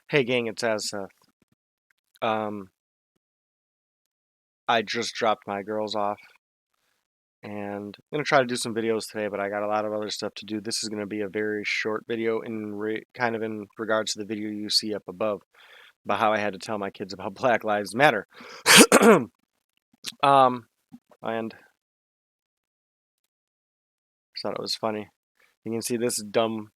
Hey gang, it's Azseth. Um, I just dropped my girls off and I'm gonna try to do some videos today, but I got a lot of other stuff to do. This is gonna be a very short video kind of in regards to the video you see up above about how I had to tell my kids about Black Lives Matter. um, and I thought it was funny. You can see this dumb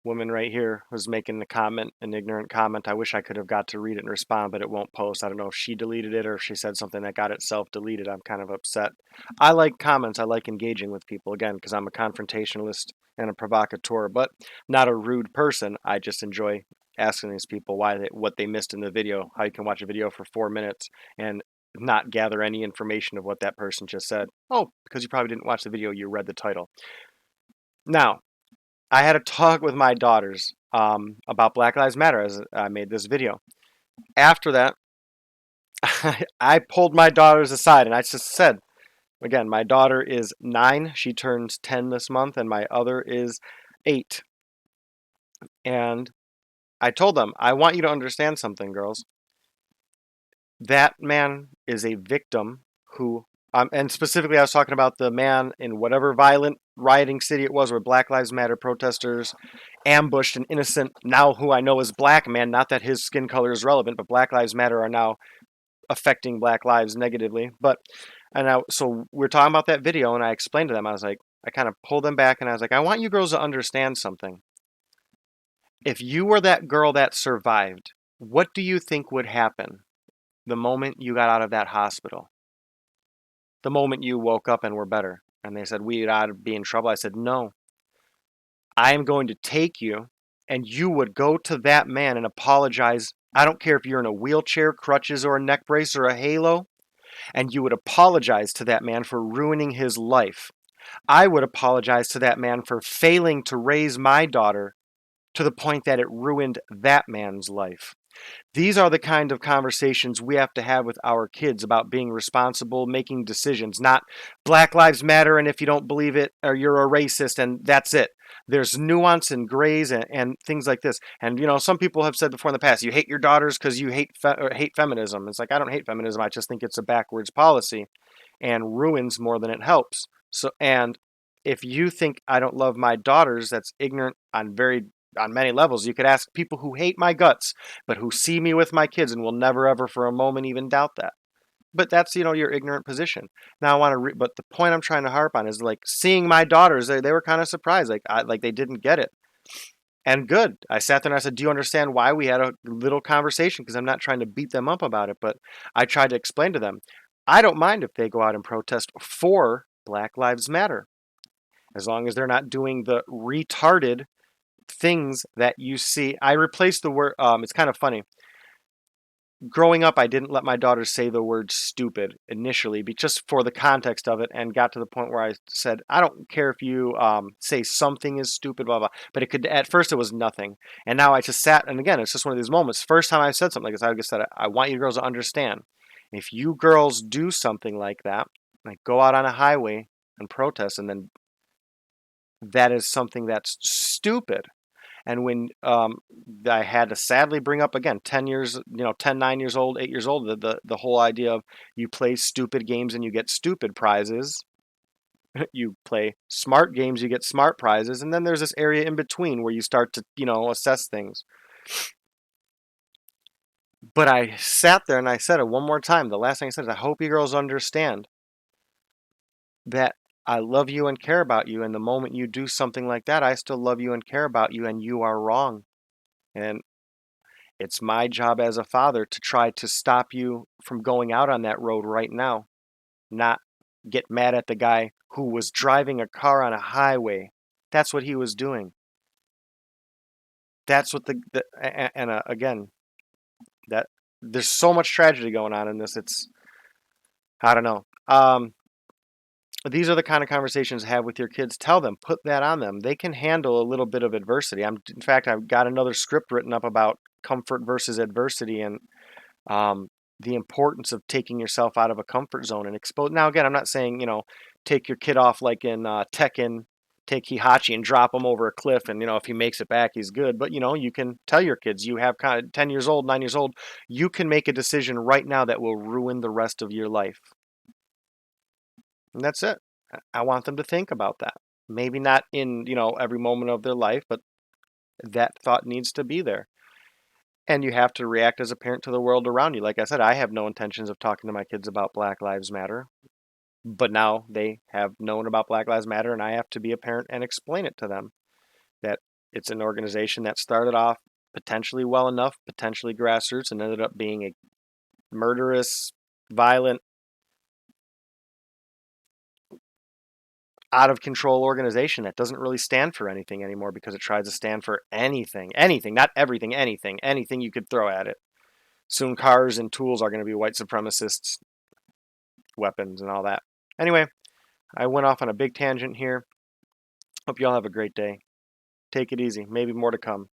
woman right here was making a comment, an ignorant comment. I wish I could have got to read it and respond, but it won't post. I don't know if she deleted it or if she said something that got itself deleted. I'm kind of upset. I like comments. I like engaging with people, again, because I'm a confrontationalist and a provocateur, but not a rude person. I just enjoy asking these people what they missed in the video, how you can watch a video for 4 minutes and not gather any information of what that person just said. Oh, because you probably didn't watch the video, you read the title. Now, I had a talk with my daughters about Black Lives Matter as I made this video. After that, I pulled my daughters aside and I just said, again, my daughter is 9. She turns 10 this month, and my other is 8. And I told them, I want you to understand something, girls. That man is a victim who, and specifically, I was talking about the man in whatever violent rioting city it was where Black Lives Matter protesters ambushed an innocent, now who I know is black man. Not that his skin color is relevant, but Black Lives Matter are now affecting black lives negatively. So we're talking about that video, and I explained to them, I was like, I kind of pulled them back, and I was like, I want you girls to understand something. If you were that girl that survived, what do you think would happen the moment you got out of that hospital? The moment you woke up and were better? And they said, we'd ought to be in trouble. I said, no, I am going to take you, and you would go to that man and apologize. I don't care if you're in a wheelchair, crutches, or a neck brace, or a halo, and you would apologize to that man for ruining his life. I would apologize to that man for failing to raise my daughter to the point that it ruined that man's life. These are the kind of conversations we have to have with our kids about being responsible, making decisions, not Black Lives Matter, and if you don't believe it, or you're a racist, and that's it. There's nuance and grays and things like this. And, some people have said before in the past, you hate your daughters because you hate feminism. It's like, I don't hate feminism. I just think it's a backwards policy and ruins more than it helps. And if you think I don't love my daughters, that's ignorant on many levels. You could ask people who hate my guts, but who see me with my kids and will never ever for a moment even doubt that. But that's your ignorant position. Now I want to, but the point I'm trying to harp on is like seeing my daughters. They were kind of surprised, like they didn't get it. And good. I sat there and I said, "Do you understand why we had a little conversation?" Because I'm not trying to beat them up about it, but I tried to explain to them. I don't mind if they go out and protest for Black Lives Matter, as long as they're not doing the retarded things that you see. I replaced the word. It's kind of funny. Growing up, I didn't let my daughter say the word stupid initially, just for the context of it, and got to the point where I said, I don't care if you say something is stupid, blah, blah. But it could, at first, it was nothing. And now I just sat, and again, it's just one of these moments. First time I said something like this, I just said, I want you girls to understand. If you girls do something like that, like go out on a highway and protest, and then that is something that's stupid. And when I had to sadly bring up again, 10 years, 10, 9 years old, 8 years old, the whole idea of you play stupid games and you get stupid prizes. You play smart games, you get smart prizes. And then there's this area in between where you start to, assess things. But I sat there and I said it one more time. The last thing I said is, I hope you girls understand that I love you and care about you. And the moment you do something like that, I still love you and care about you, and you are wrong. And it's my job as a father to try to stop you from going out on that road right now, not get mad at the guy who was driving a car on a highway. That's what he was doing. That's what again, that there's so much tragedy going on in this. I don't know. These are the kind of conversations to have with your kids. Tell them, put that on them. They can handle a little bit of adversity. In fact, I've got another script written up about comfort versus adversity, and the importance of taking yourself out of a comfort zone and expose. Now, again, I'm not saying take your kid off like in Tekken, take Hihachi and drop him over a cliff, and if he makes it back, he's good. But you can tell your kids, you have kind of 10 years old, 9 years old, you can make a decision right now that will ruin the rest of your life. And that's it. I want them to think about that. Maybe not in, every moment of their life, but that thought needs to be there. And you have to react as a parent to the world around you. Like I said, I have no intentions of talking to my kids about Black Lives Matter, but now they have known about Black Lives Matter, and I have to be a parent and explain it to them that it's an organization that started off potentially well enough, potentially grassroots, and ended up being a murderous, violent, out of control organization that doesn't really stand for anything anymore because it tries to stand for anything, not everything, anything you could throw at it. Soon cars and tools are going to be white supremacists, weapons, and all that. Anyway, I went off on a big tangent here. Hope you all have a great day. Take it easy. Maybe more to come.